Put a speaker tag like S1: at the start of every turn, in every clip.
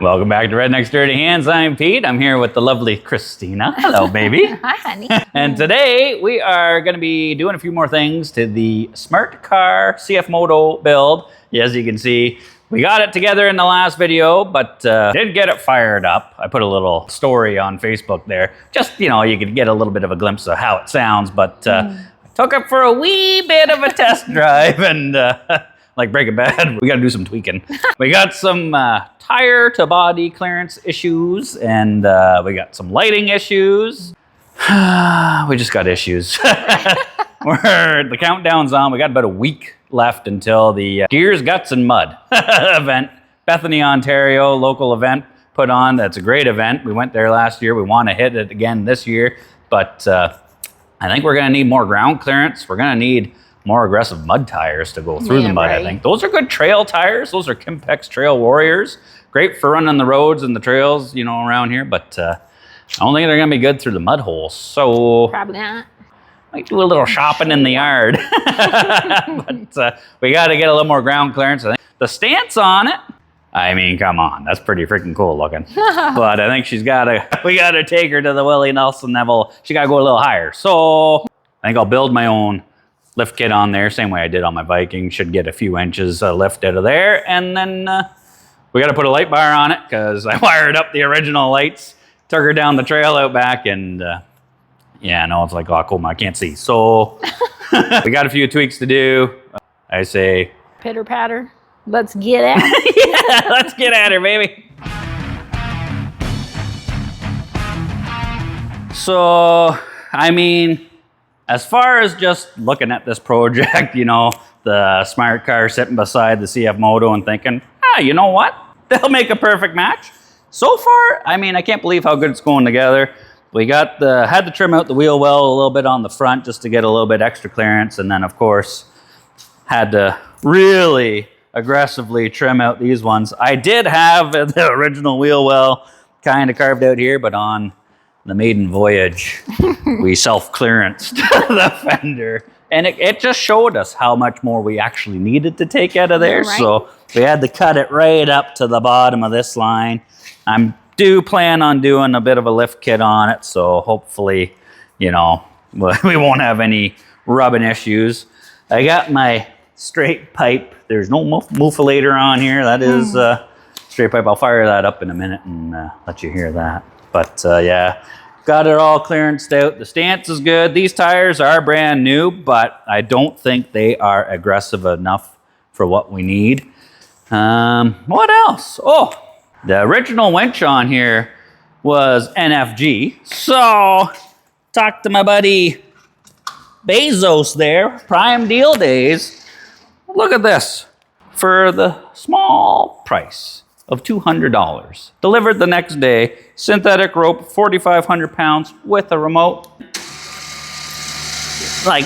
S1: Welcome back to Redneck's Dirty Hands. I'm Pete. I'm here with the lovely Christina. Hello, baby.
S2: Hi, honey.
S1: And today we are going to be doing a few more things to the Smart Car CF Moto build. As you can see, we got it together in the last video, but didn't get it fired up. I put a little story on Facebook there. Just, you could get a little bit of a glimpse of how it sounds, but I took it for a wee bit of a test drive and like Breaking Bad, we got to do some tweaking. We got some tire to body clearance issues, and we got some lighting issues. We just got issues. The countdown's on. We got about a week left until the Gears, Guts, and Mud event. Bethany, Ontario, local event put on. That's a great event. We went there last year. We want to hit it again this year, but I think we're going to need more ground clearance. We're going to need more aggressive mud tires to go through the mud, right. I think. Those are good trail tires. Those are Kimpex Trail Warriors. Great for running the roads and the trails, around here, but I don't think they're going to be good through the mud holes. So
S2: probably not.
S1: Might do a little shopping in the yard. But we got to get a little more ground clearance. I think the stance on it, I mean, come on. That's pretty freaking cool looking. But I think we got to take her to the Willie Nelson level. She got to go a little higher. So I think I'll build my own lift kit on there, same way I did on my Viking. Should get a few inches lift out of there. And then we got to put a light bar on it because I wired up the original lights, took her down the trail out back, and yeah, no, it's like glaucoma. I can't see. So we got a few tweaks to do. I say,
S2: pitter patter. Let's get at it.
S1: Yeah, let's get at her, baby. So, I mean, as far as just looking at this project, the Smart Car sitting beside the CF Moto and thinking, you know what? They'll make a perfect match. So far, I mean, I can't believe how good it's going together. We had to trim out the wheel well a little bit on the front just to get a little bit extra clearance. And then, of course, had to really aggressively trim out these ones. I did have the original wheel well kind of carved out here, but on the maiden voyage, we self-clearanced the fender. And it just showed us how much more we actually needed to take out of there. Right. So we had to cut it right up to the bottom of this line. I do plan on doing a bit of a lift kit on it. So hopefully, we won't have any rubbing issues. I got my straight pipe. There's no muffulator on here. That is straight pipe. I'll fire that up in a minute and let you hear that. But yeah, got it all clearanced out. The stance is good. These tires are brand new, but I don't think they are aggressive enough for what we need. What else? Oh, the original winch on here was NFG. So, talk to my buddy Bezos there, Prime Deal Days. Look at this. For the small price of $200. Delivered the next day. Synthetic rope, 4,500 pounds with a remote. Like,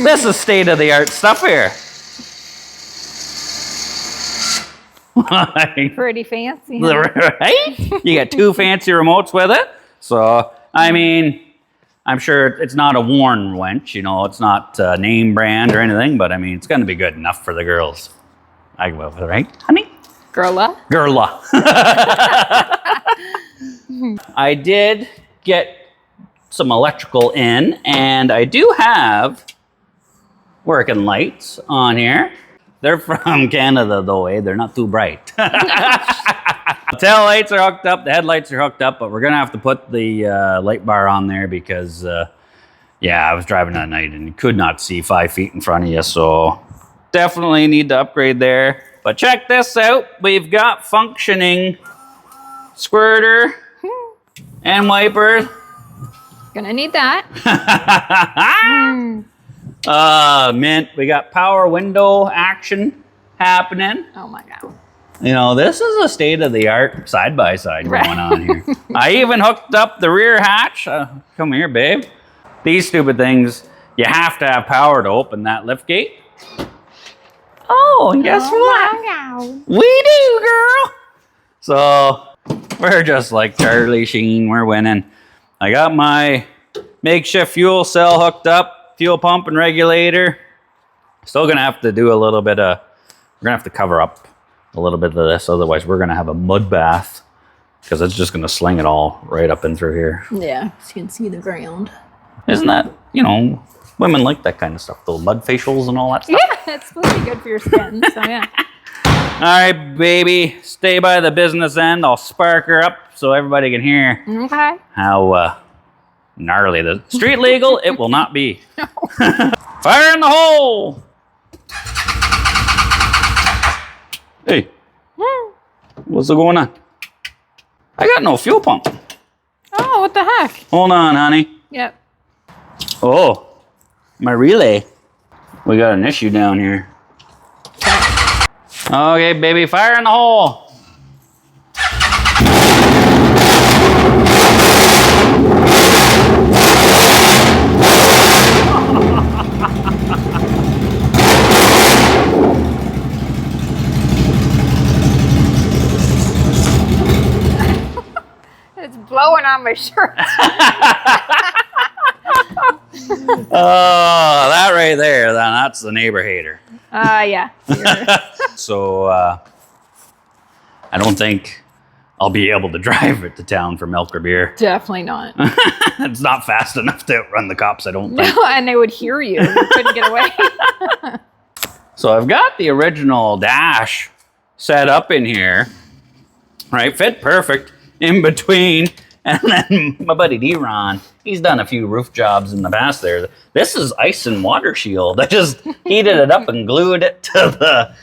S1: this is state-of-the-art stuff here.
S2: Pretty fancy.
S1: Huh? Right? You got two fancy remotes with it. So, I mean, I'm sure it's not a worn winch. It's not a name brand or anything, but I mean, it's going to be good enough for the girls. I go with it, right, honey?
S2: Girla.
S1: I did get some electrical in, and I do have working lights on here. They're from Canada, though, eh? They're not too bright. The tail lights are hooked up, the headlights are hooked up, but we're going to have to put the light bar on there because, yeah, I was driving at night and you could not see 5 feet in front of you, so definitely need to upgrade there. But check this out. We've got functioning squirter and wiper.
S2: Gonna need that.
S1: Mint. We got power window action happening.
S2: Oh my God.
S1: This is a state-of-the-art side-by-side going on here. I even hooked up the rear hatch. Come here, babe. These stupid things, you have to have power to open that lift gate. Oh, and guess what?
S2: Wow.
S1: We do, girl. So we're just like Charlie Sheen. We're winning. I got my makeshift fuel cell hooked up, fuel pump and regulator. Still gonna have to do a little bit of, we're gonna have to cover up a little bit of this. Otherwise, we're going to have a mud bath because it's just going to sling it all right up and through here.
S2: Yeah, so you can see the ground.
S1: Isn't that, you know, women like that kind of stuff, those mud facials and all that stuff.
S2: Yeah, it's supposed to be good for your skin. So yeah.
S1: All right, baby, stay by the business end. I'll spark her up so everybody can hear
S2: Okay.
S1: how gnarly the street legal. It will not be. Fire in the hole. Hey, what's going on? I got no fuel pump.
S2: Oh, what the heck?
S1: Hold on, honey.
S2: Yep.
S1: Oh, my relay. We got an issue down here. Okay, baby, fire in the hole.
S2: It's blowing on my shirt.
S1: Oh, that right there, that's the neighbor hater.
S2: Yeah.
S1: So, I don't think I'll be able to drive it to town for milk or beer.
S2: Definitely not.
S1: It's not fast enough to outrun the cops, I don't think.
S2: No, and they would hear you. You couldn't get away.
S1: So I've got the original dash set up in here, right? Fit perfect in between. And then my buddy D-Ron, he's done a few roof jobs in the past there. This is ice and water shield. I just heated it up and glued it to the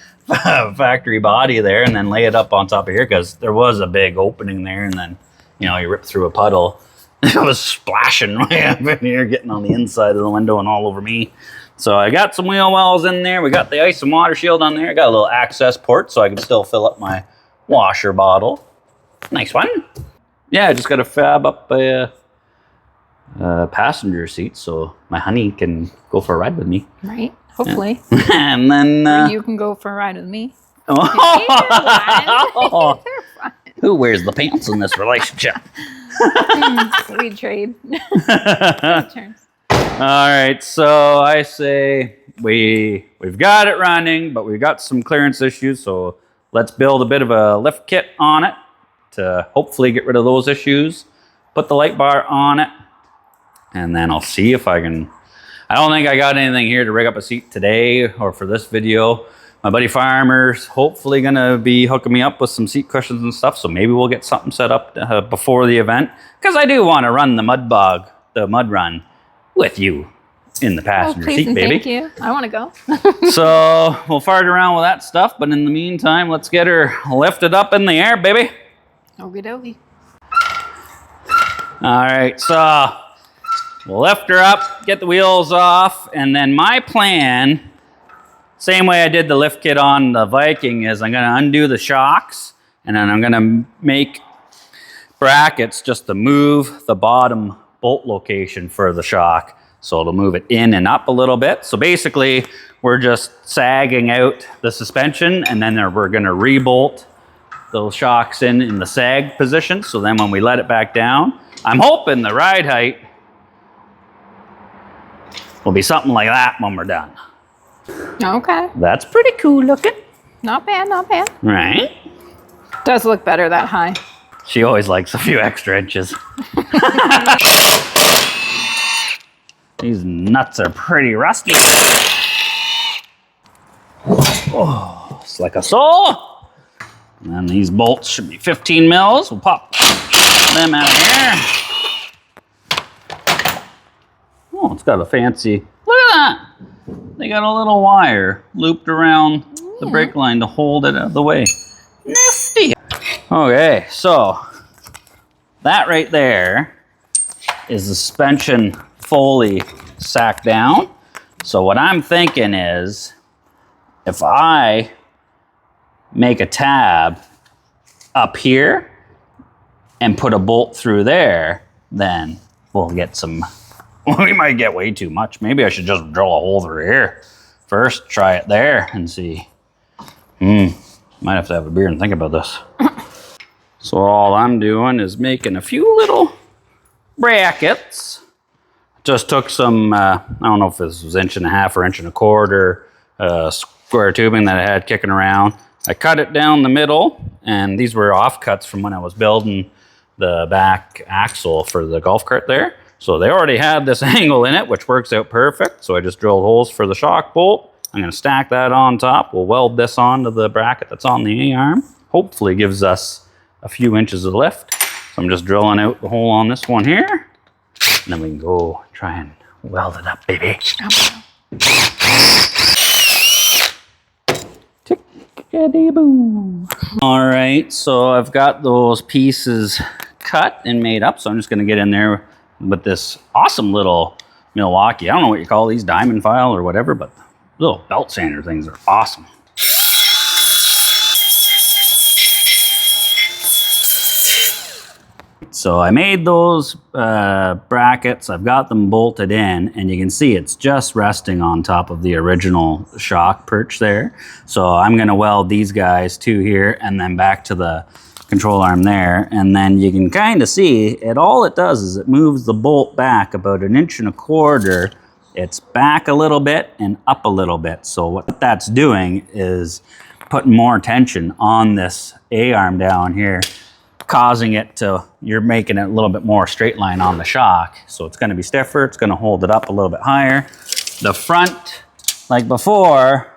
S1: factory body there and then lay it up on top of here because there was a big opening there and then, you know, you rip through a puddle. It was splashing way up in here, getting on the inside of the window and all over me. So I got some wheel wells in there. We got the ice and water shield on there. I got a little access port so I can still fill up my washer bottle. Nice one. Yeah, I just got to fab up a passenger seat so my honey can go for a ride with me.
S2: Right? Hopefully.
S1: Yeah. And then...
S2: you can go for a ride with me.
S1: Oh. Who wears the pants in this relationship?
S2: We trade. Turns.
S1: All right, so I say we've got it running, but we've got some clearance issues, so let's build a bit of a lift kit on it to hopefully get rid of those issues. Put the light bar on it, and then I'll see if I can... I don't think I got anything here to rig up a seat today or for this video. My buddy Farmer's hopefully gonna be hooking me up with some seat cushions and stuff, so maybe we'll get something set up before the event, because I do want to run the mud run with you in the passenger seat, baby.
S2: Thank you. I want to go.
S1: So we'll fart around with that stuff, but in the meantime, let's get her lifted up in the air, baby.
S2: Okie dokie.
S1: All right, so we'll lift her up, get the wheels off, and then my plan, same way I did the lift kit on the Viking, is I'm gonna undo the shocks, and then I'm gonna make brackets just to move the bottom bolt location for the shock. So it'll move it in and up a little bit. So basically, we're just sagging out the suspension, and then we're gonna re-bolt those shocks in the sag position. So then when we let it back down, I'm hoping the ride height will be something like that when we're done.
S2: Okay.
S1: That's pretty cool looking.
S2: Not bad, not bad.
S1: Right?
S2: Does look better that high.
S1: She always likes a few extra inches. These nuts are pretty rusty. Oh, it's like a saw. And then these bolts should be 15 mils. We'll pop them out of here. Oh, it's got a fancy, look at that. They got a little wire looped around the brake line to hold it out of the way. Nifty. Okay, so that right there is the suspension fully sacked down. So what I'm thinking is, if I make a tab up here and put a bolt through there, then we'll get some, we might get way too much. Maybe I should just drill a hole through here first, try it there and see. Might have to have a beer and think about this. So all I'm doing is making a few little brackets. Just took some, I don't know if this was 1.5 inches or 1.25 inches, square tubing that I had kicking around. I cut it down the middle, and these were offcuts from when I was building the back axle for the golf cart there. So they already had this angle in it, which works out perfect. So I just drilled holes for the shock bolt. I'm gonna stack that on top. We'll weld this onto the bracket that's on the A-arm. Hopefully gives us a few inches of lift. So I'm just drilling out the hole on this one here. And then we can go try and weld it up, baby. Tickety-boo. All right, so I've got those pieces cut and made up. So I'm just gonna get in there with this awesome little Milwaukee. I don't know what you call these, diamond file or whatever, but little belt sander things are awesome. So I made those brackets. I've got them bolted in, and you can see it's just resting on top of the original shock perch there. So I'm gonna weld these guys to here and then back to the control arm there. And then you can kind of see it, all it does is it moves the bolt back about 1.25 inches. It's back a little bit and up a little bit. So what that's doing is putting more tension on this A-arm down here, causing it to, you're making it a little bit more straight line on the shock. So it's gonna be stiffer, it's gonna hold it up a little bit higher. The front, like before,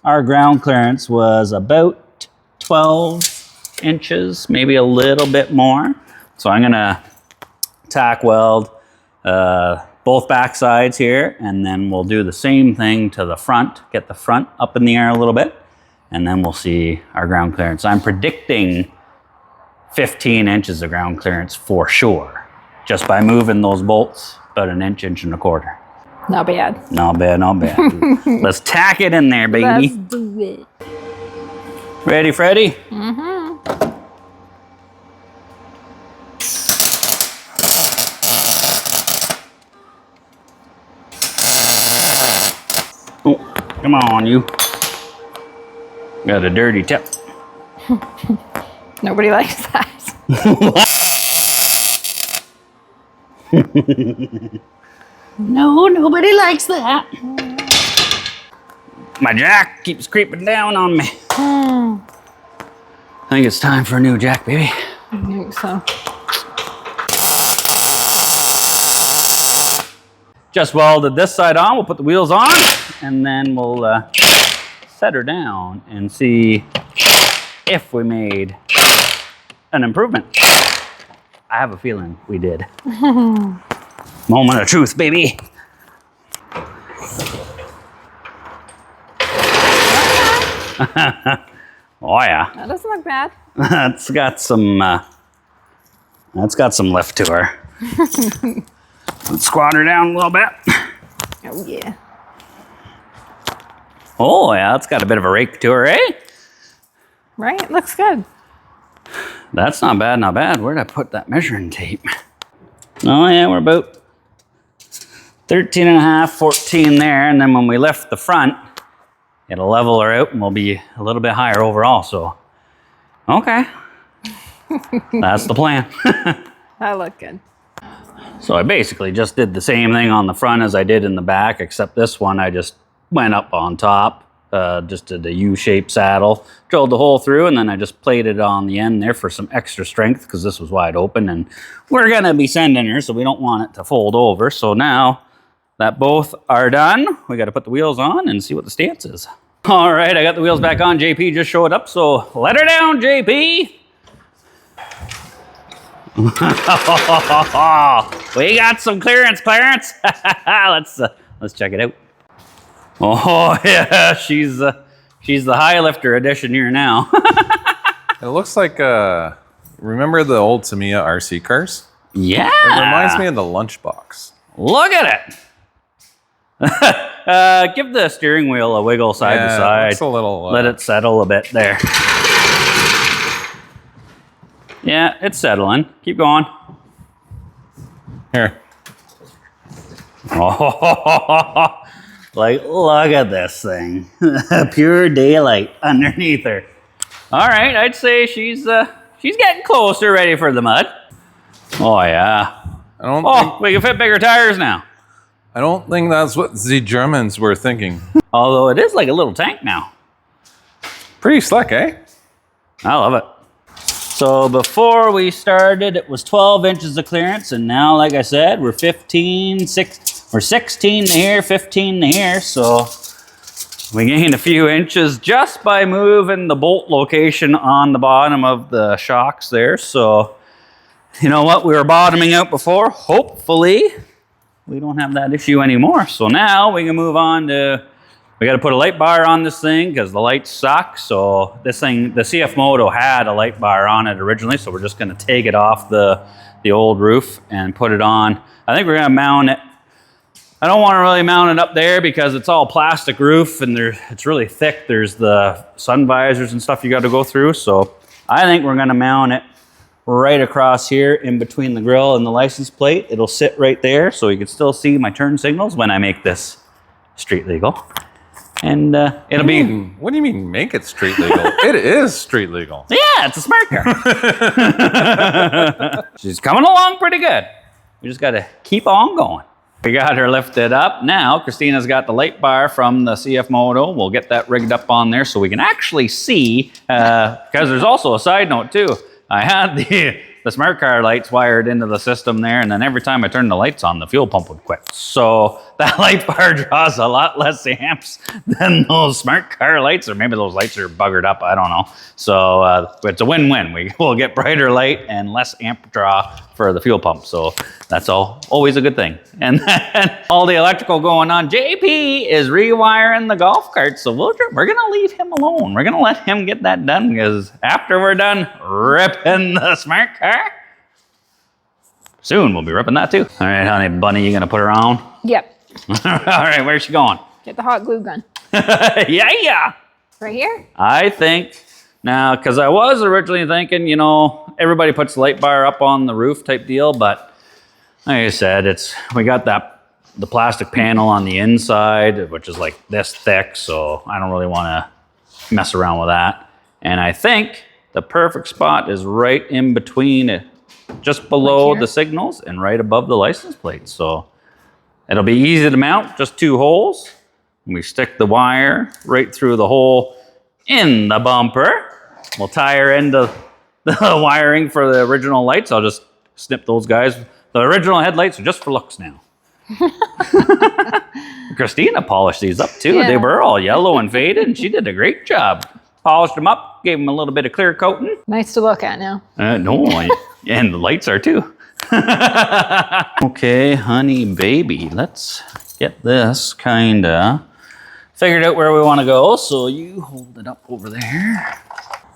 S1: our ground clearance was about 12 inches, maybe a little bit more. So I'm gonna tack weld both back sides here, and then we'll do the same thing to the front, get the front up in the air a little bit, and then we'll see our ground clearance. I'm predicting 15 inches of ground clearance for sure, just by moving those bolts about 1.25 inches.
S2: Not bad.
S1: Not bad, not bad. Let's tack it in there, baby.
S2: Let's do it.
S1: Ready, Freddy?
S2: Mm-hmm.
S1: Oh, come on, you. Got a dirty tip.
S2: Nobody likes that.
S1: No, nobody likes that. My jack keeps creeping down on me. I think it's time for a new jack, baby.
S2: I think so.
S1: Just welded this side on. We'll put the wheels on, and then we'll set her down and see if we made an improvement. I have a feeling we did. Moment of truth, baby. Oh yeah.
S2: That doesn't look bad.
S1: That's got some lift to her. Let's squat her down a little bit.
S2: Oh yeah.
S1: Oh yeah, it's got a bit of a rake to her, eh?
S2: Right? Looks good.
S1: That's not bad, not bad. Where'd I put that measuring tape? Oh yeah, we're about 13 and a half, 14 there. And then when we lift the front, it'll level her out and we'll be a little bit higher overall. So, okay. That's the plan.
S2: That looked good.
S1: So I basically just did the same thing on the front as I did in the back, except this one I just went up on top, just did the U-shaped saddle, drilled the hole through, and then I just plated it on the end there for some extra strength because this was wide open, and we're gonna be sending her, so we don't want it to fold over. So now that both are done, we gotta put the wheels on and see what the stance is. All right, I got the wheels back on. JP just showed up, so let her down, JP. We got some clearance. Let's check it out. Oh yeah, she's the high lifter edition here now.
S3: It looks like remember the old Tamiya RC cars?
S1: Yeah,
S3: It reminds me of the lunchbox.
S1: Look at it. Give the steering wheel a wiggle side to
S3: Yeah,
S1: side.
S3: looks a little,
S1: Let it settle a bit there. Yeah, it's settling. Keep going.
S3: Here.
S1: Oh, like, look at this thing. Pure daylight underneath her. All right, I'd say she's getting closer, ready for the mud. Oh, yeah. We can fit bigger tires now.
S3: I don't think that's what the Germans were thinking.
S1: Although it is like a little tank now.
S3: Pretty slick, eh?
S1: I love it. So before we started, it was 12 inches of clearance, and now, like I said, we're 16 to here, 15 to here, so we gained a few inches just by moving the bolt location on the bottom of the shocks there. So, you know what? We were bottoming out before. Hopefully, we don't have that issue anymore. So now we can move on to, we got to put a light bar on this thing because the lights suck. So this thing, the CF Moto had a light bar on it originally. So we're just going to take it off the old roof and put it on. I think we're going to mount it. I don't want to really mount it up there because it's all plastic roof and it's really thick. There's the sun visors and stuff you got to go through. So I think we're going to mount it right across here in between the grill and the license plate. It'll sit right there so you can still see my turn signals when I make this street legal. And it'll be...
S3: What do you mean make it street legal? It is street legal.
S1: Yeah, it's a smart car. She's coming along pretty good. We just got to keep on going. We got her lifted up. Now, Christina's got the light bar from the CF Moto. We'll get that rigged up on there so we can actually see, because there's also a side note too. I had the smart car lights wired into the system there, and then every time I turned the lights on, the fuel pump would quit. So that light bar draws a lot less amps than those smart car lights, or maybe those lights are buggered up, I don't know. So it's a win-win. We will get brighter light and less amp draw for the fuel pump. So that's always a good thing. And then all the electrical going on. JP is rewiring the golf cart, so we're gonna leave him alone. We're gonna let him get that done, because after we're done ripping the smart car, soon we'll be ripping that too. All right, honey bunny, you gonna put her on?
S2: Yep.
S1: All right, where's she going?
S2: Get the hot glue gun.
S1: Yeah.
S2: Right here?
S1: I think now, because I was originally thinking, you know, everybody puts the light bar up on the roof type deal, but like I said, we got the plastic panel on the inside, which is like this thick, so I don't really want to mess around with that. And I think the perfect spot is right in between it, just below the signals and right above the license plate. So it'll be easy to mount, just 2 holes. We stick the wire right through the hole in the bumper. We'll tie her into the wiring for the original lights. I'll just snip those guys. The original headlights are just for looks now. Christina polished these up too.
S2: Yeah.
S1: They were all yellow and faded, and she did a great job. Polished them up, gave them a little bit of clear coating.
S2: Nice to look at now.
S1: No, and the lights are too. Okay, honey baby, let's get this kinda figured out where we want to go. So you hold it up over there,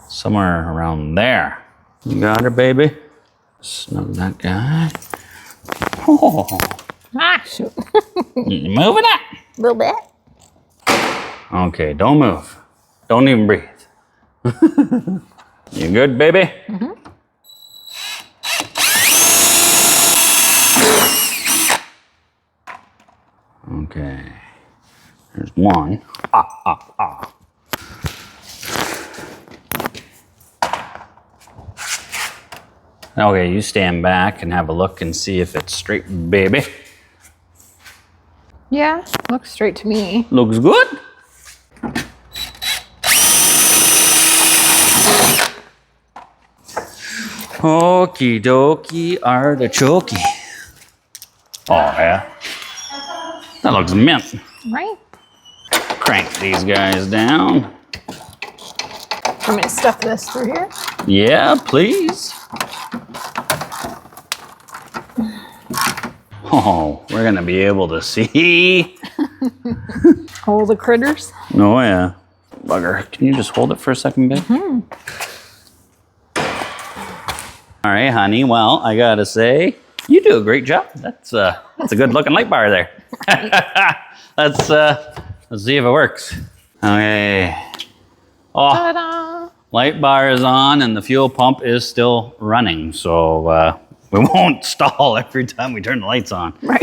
S1: somewhere around there. You got her, baby. Snug that guy. Oh,
S2: Ah, shoot.
S1: you moving it?
S2: A little bit.
S1: Okay, don't move. Don't even breathe. You good, baby? Mm-hmm. Okay. There's one. Okay, you stand back and have a look and see if it's straight, baby.
S2: Yeah, looks straight to me.
S1: Looks good. Okie dokie artichoke. Oh, yeah. That looks mint.
S2: Right?
S1: Crank these guys down.
S2: I'm gonna stuff this through here.
S1: Yeah, please. Oh, we're gonna be able to see.
S2: All the critters.
S1: Oh, yeah. Bugger, can you just hold it for a second, babe?
S2: Mm-hmm.
S1: All right, honey. Well, I gotta say, you do a great job. That's a good looking light bar there. Let's see if it works. Okay. Oh,
S2: Ta-da!
S1: light bar is on and the fuel pump is still running. So we won't stall every time we turn the lights on.
S2: Right.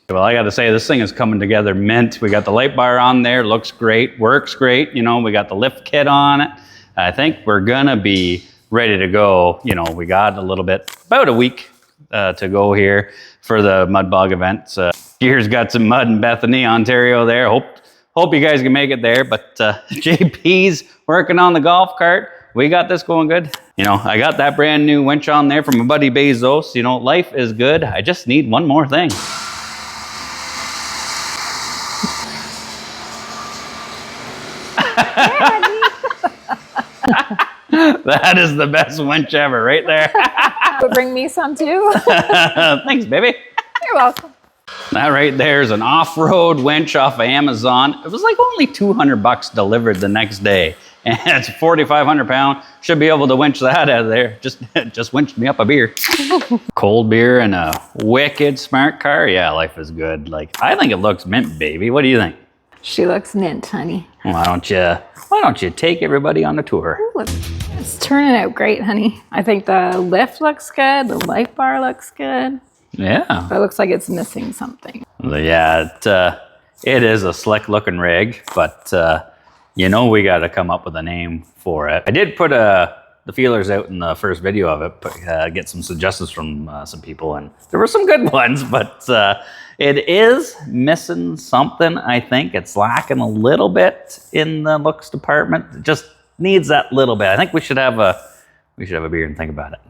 S1: Well, I got to say, this thing is coming together mint. We got the light bar on there, looks great, works great. You know, we got the lift kit on it. I think we're gonna be ready to go. You know, we got a little bit, about a week to go here for the Mud Bog event. Gear's got some mud in Bethany, Ontario there. Hope hope you guys can make it there. But JP's working on the golf cart. We got this going good. You know, I got that brand new winch on there from my buddy Bezos. You know, life is good. I just need one more thing. That is the best winch ever right there.
S2: But bring me some too.
S1: Thanks, baby.
S2: You're welcome.
S1: That right there is an off-road winch off of Amazon. It was like only $200 delivered the next day. And it's 4,500 pound. Should be able to winch that out of there. Just winched me up a beer. Cold beer and a wicked smart car. Yeah, life is good. Like, I think it looks mint, baby. What do you think?
S2: She looks mint, honey.
S1: Why don't you take everybody on the tour?
S2: Ooh, it's turning out great, honey. I think the lift looks good. The light bar looks good.
S1: Yeah.
S2: But it looks like it's missing something.
S1: Yeah, it is a slick looking rig, but you know we got to come up with a name for it. I did put the feelers out in the first video of it, but get some suggestions from some people, and there were some good ones, but it is missing something. I think it's lacking a little bit in the looks department. It just needs that little bit. I think we should have a beer and think about it.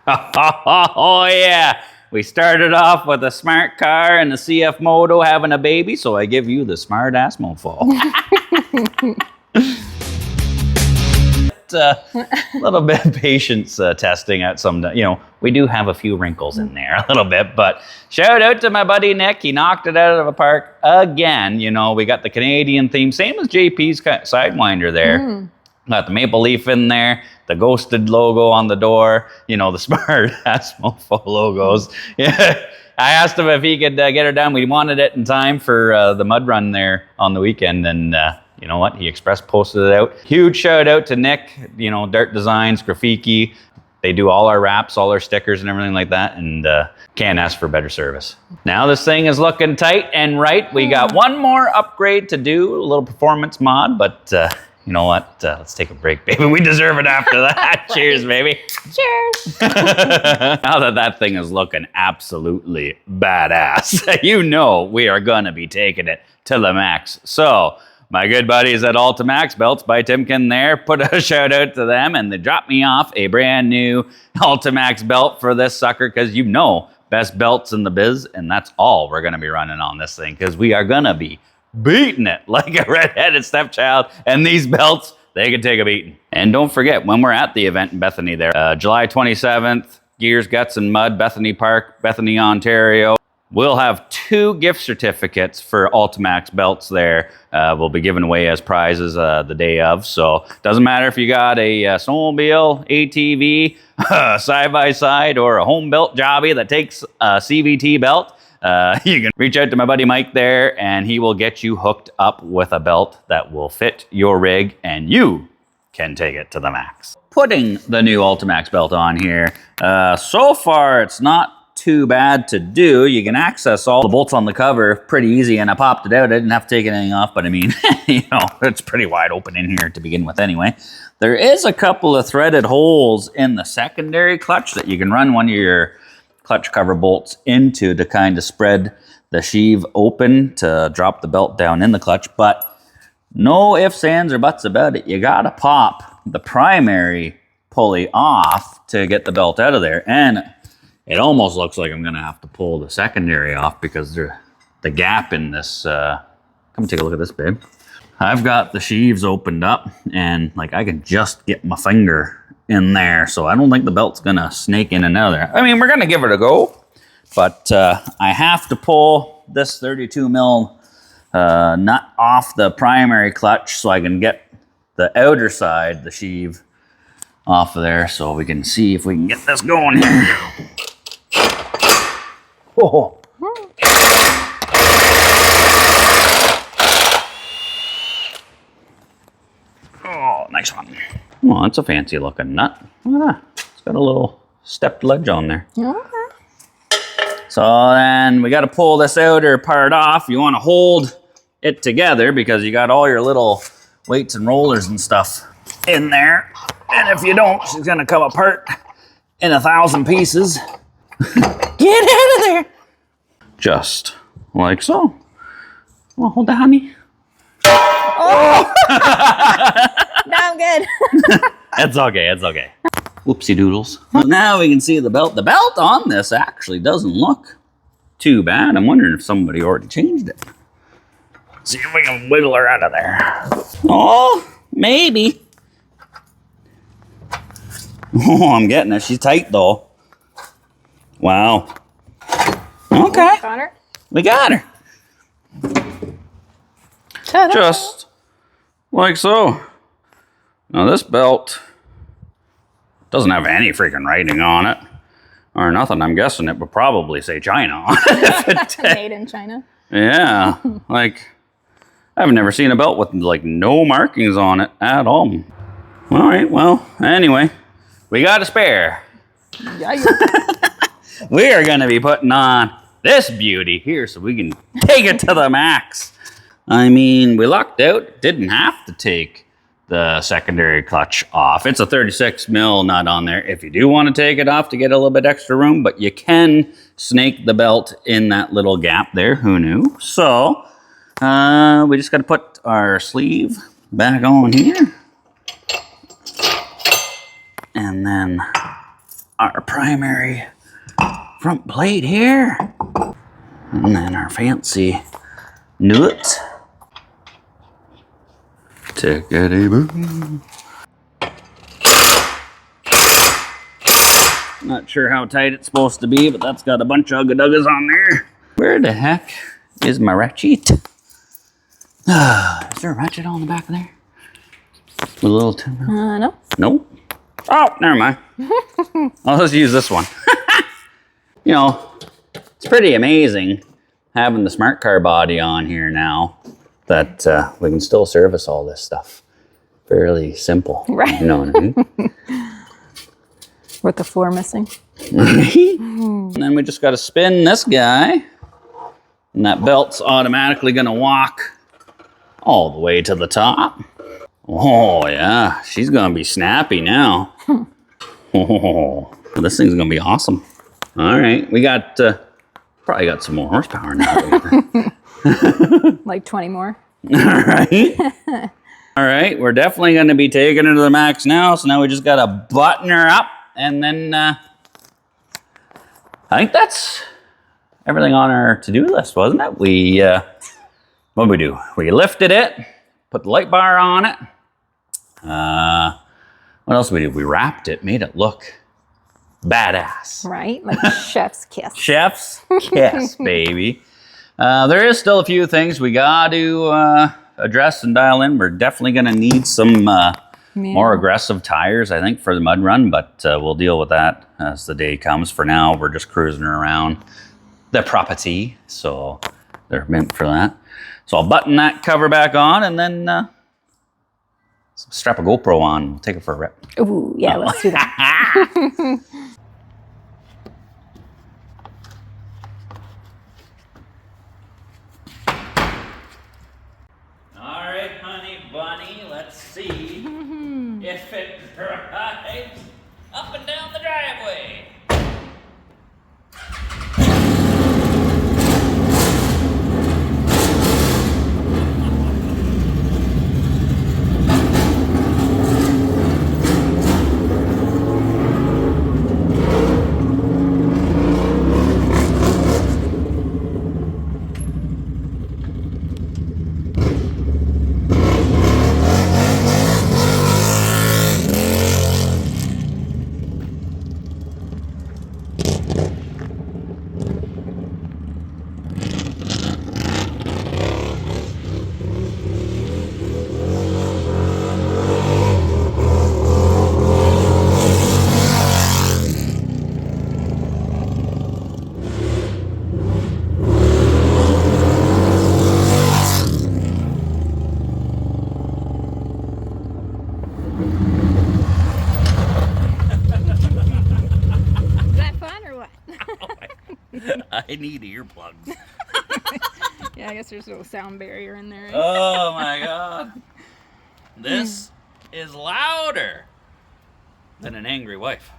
S1: Oh yeah, we started off with a smart car and the CF Moto having a baby, so I give you the smart ass mofo. A little bit of patience testing at some, you know, we do have a few wrinkles in there a little bit, but shout out to my buddy Nick. He knocked it out of the park again. You know, we got the Canadian theme, same as JP's Sidewinder there. Got the maple leaf in there, the ghosted logo on the door, you know, the smart ass mofo logos. Yeah. I asked him if he could get her done. We wanted it in time for the mud run there on the weekend, and you know what? He express posted it out. Huge shout out to Nick, you know, Dart Designs, Graffiti. They do all our wraps, all our stickers and everything like that, and can't ask for better service. Now this thing is looking tight and right. We got one more upgrade to do, a little performance mod, but you know what? Let's take a break, baby. We deserve it after that. Cheers, baby.
S2: Cheers.
S1: Now that thing is looking absolutely badass, you know we are going to be taking it to the max. So, my good buddies at Ultimax Belts by Timken there, put a shout out to them, and they dropped me off a brand new Ultimax belt for this sucker, because you know, best belts in the biz, and that's all we're going to be running on this thing, because we are going to be beating it like a redheaded stepchild, and these belts, they can take a beating. And don't forget, when we're at the event in Bethany there, July 27th, Gears, Guts, and Mud, Bethany Park, Bethany, Ontario. We'll have 2 gift certificates for Ultimax belts there. We'll be giving away as prizes the day of. So doesn't matter if you got a snowmobile, ATV, side-by-side, or a home built jobby that takes a CVT belt. You can reach out to my buddy Mike there, and he will get you hooked up with a belt that will fit your rig, and you can take it to the max. Putting the new Ultimax belt on here, so far it's not too bad to do. You can access all the bolts on the cover pretty easy, and I popped it out. I didn't have to take anything off, but I mean, you know, it's pretty wide open in here to begin with anyway. There is a couple of threaded holes in the secondary clutch that you can run one of your clutch cover bolts into to kind of spread the sheave open to drop the belt down in the clutch, but no ifs, ands, or buts about it. You gotta pop the primary pulley off to get the belt out of there, and it almost looks like I'm gonna have to pull the secondary off because the gap in this, come take a look at this, babe. I've got the sheaves opened up, and like I can just get my finger in there, so I don't think the belt's gonna snake in and out of there. I mean, we're gonna give it a go, but I have to pull this 32 mil nut off the primary clutch so I can get the outer side, the sheave, off of there, so we can see if we can get this going here. Oh. Oh, nice one. Well, it's a fancy looking nut. Look at that. It's got a little stepped ledge on there.
S2: Okay.
S1: So then we got to pull this outer part off. You want to hold it together because you got all your little weights and rollers and stuff in there. And if you don't, she's going to come apart in 1,000 pieces. Get out of there. Just Like so. Well, hold that, honey.
S2: No, I'm good.
S1: It's okay, it's okay. Whoopsie doodles. Well, now we can see the belt. The belt on this actually doesn't look too bad. I'm wondering if somebody already changed it. See if we can wiggle her out of there. Oh, maybe. Oh, I'm getting it. She's tight though. Wow. Okay,
S2: Got her.
S1: we got her.
S2: Ta-da.
S1: Just like so. Now this belt doesn't have any freaking writing on it or nothing. I'm guessing it would probably say China on it.
S2: Made in China.
S1: Yeah, like I've never seen a belt with like no markings on it at all. All right, well, anyway, we got a spare.
S2: Yeah.
S1: We are gonna be putting on this beauty here so we can take it to the max. I mean, we lucked out, didn't have to take the secondary clutch off. It's a 36 mil nut on there if you do want to take it off to get a little bit extra room, but you can snake the belt in that little gap there. Who knew? So we just got to put our sleeve back on here. And then our primary front plate here. And then our fancy nut. Tickety-boo. Not sure how tight it's supposed to be, but that's got a bunch of ugga-duggas on there. Where the heck is my ratchet? Is there a ratchet on the back of there? A little too.
S2: No.
S1: Nope. Oh, never mind. I'll just use this one. You know, it's pretty amazing having the smart car body on here now that we can still service all this stuff. Fairly simple.
S2: Right.
S1: You know what I mean?
S2: With the floor missing.
S1: And then we just got to spin this guy. And that belt's automatically going to walk all the way to the top. Oh, yeah. She's going to be snappy now. Oh, this thing's going to be awesome. All right. We got, probably got some more horsepower now.
S2: Like 20 more.
S1: All right. All right. We're definitely going to be taking her to the max now. So now we just got to button her up. And then I think that's everything on our to-do list, wasn't it? We, what did we do? We lifted it, put the light bar on it. What else did we do? We wrapped it, made it look badass.
S2: Right? Like chef's kiss.
S1: Chef's kiss, baby. There is still a few things we got to address and dial in. We're definitely going to need some more aggressive tires, I think, for the mud run, but we'll deal with that as the day comes. For now, we're just cruising around the property, so they're meant for that. So I'll button that cover back on and then strap a GoPro on. We'll take it for a rip.
S2: Ooh, yeah, let's do that.
S1: All right, honey bunny, let's see if it drives up and down the driveway.
S2: Is that fun or what?
S1: I need earplugs.
S2: Yeah, I guess there's a little sound barrier in there.
S1: Oh my god. This is louder than an angry wife.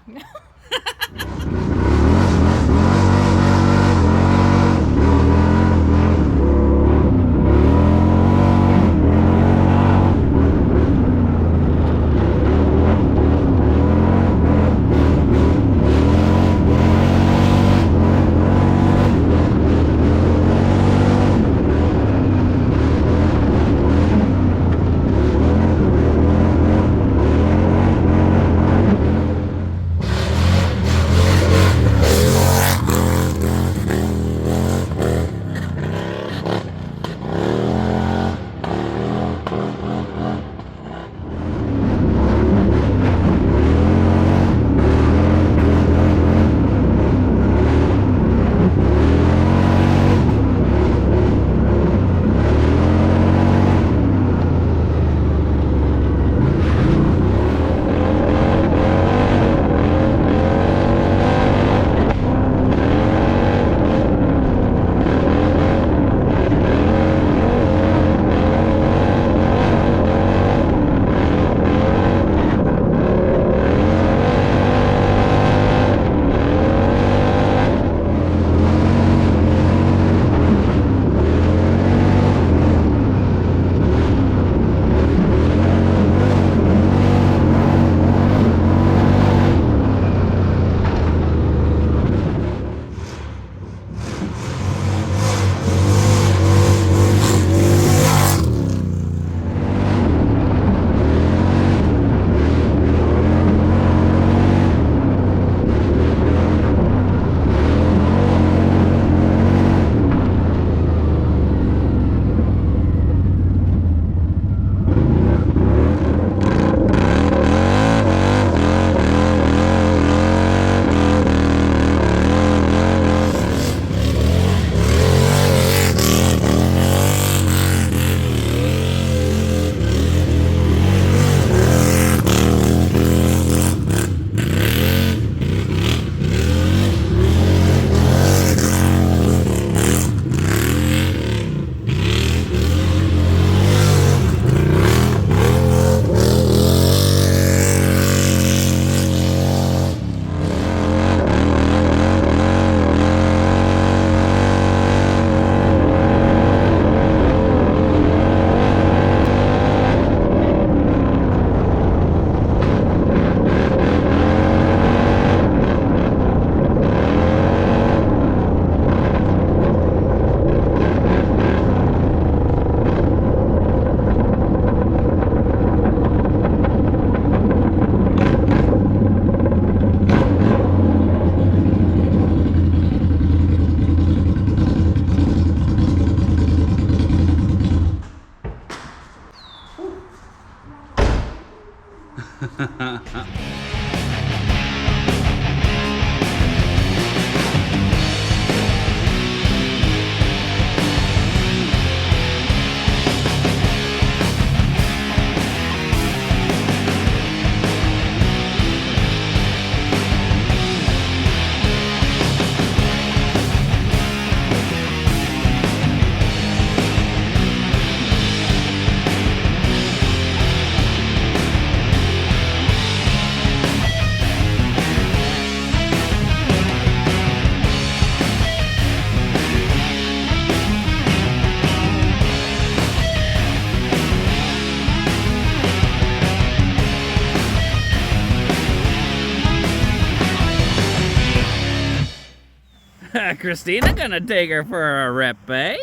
S1: Christina gonna take her for a rip, eh?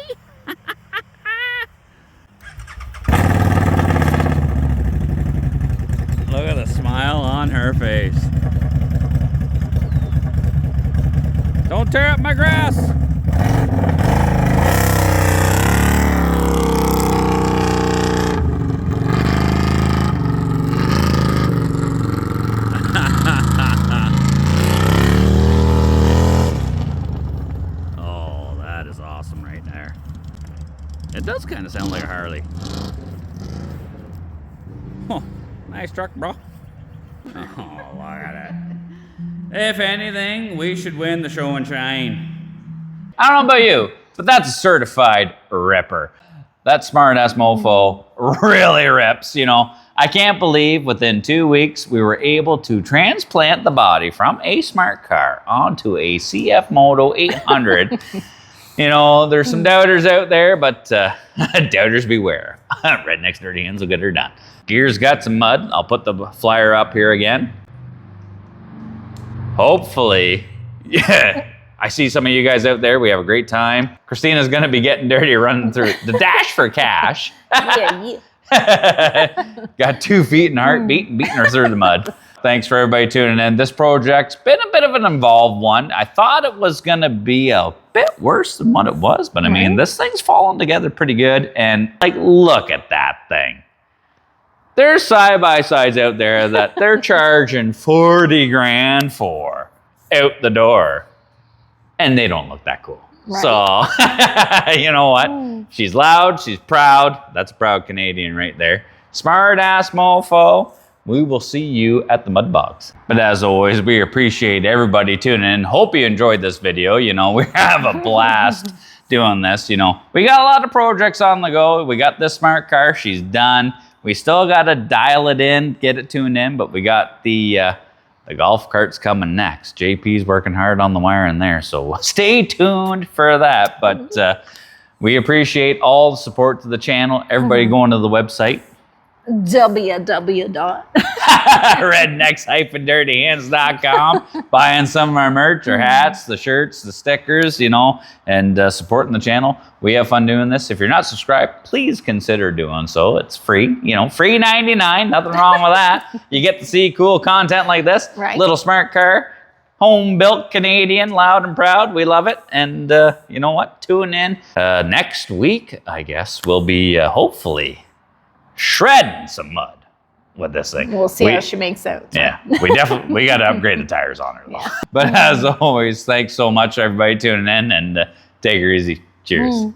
S1: Look at the smile on her face. Don't tear up my grass! Oh, that is awesome right there. It does kind of sound like a Harley. Oh, nice truck, bro. Oh, look at it. If anything, we should win the show and shine. I don't know about you, but that's a certified ripper. That smart-ass mofo really rips, you know. I can't believe within 2 weeks we were able to transplant the body from a smart car onto a CF Moto 800. You know, there's some doubters out there, but doubters beware. Redneck's dirty hands will get her done. Gear's got some mud. I'll put the flyer up here again. Hopefully, yeah. I see some of you guys out there. We have a great time. Christina's going to be getting dirty running through the Dash for Cash.
S2: Yeah.
S1: Got 2 feet and heartbeat and beating her through the mud. Thanks for everybody tuning in. This project's been a bit of an involved one. I thought it was going to be a bit worse than what it was, but I mean, this thing's falling together pretty good. And like, look at that thing. There's side-by-sides out there that they're charging 40 grand for out the door. And they don't look that cool.
S2: Right.
S1: So, you know what? She's loud, she's proud. That's a proud Canadian right there. Smart ass mofo. We will see you at the mud box. But as always, we appreciate everybody tuning in. Hope you enjoyed this video. You know, we have a blast doing this. You know, we got a lot of projects on the go. We got this smart car. She's done. We still got to dial it in, get it tuned in, but we got the golf carts coming next. JP's working hard on the wiring there, so stay tuned for that. But we appreciate all the support to the channel. Everybody going to the website. rednecks-dirtyhands.com, buying some of our merch, our hats, the shirts, the stickers, you know, and supporting the channel. We have fun doing this. If you're not subscribed, please consider doing so. It's free, you know, free 99, nothing wrong with that. You get to see cool content like this.
S2: Right.
S1: Little smart car, home-built Canadian, loud and proud. We love it. And you know what? Tune in. Next week, I guess, we'll be hopefully shredding some mud with this thing.
S2: We'll see how she makes out. So.
S1: Yeah, we got to upgrade the tires on her though. But as always, thanks so much everybody tuning in, and take her easy. Cheers.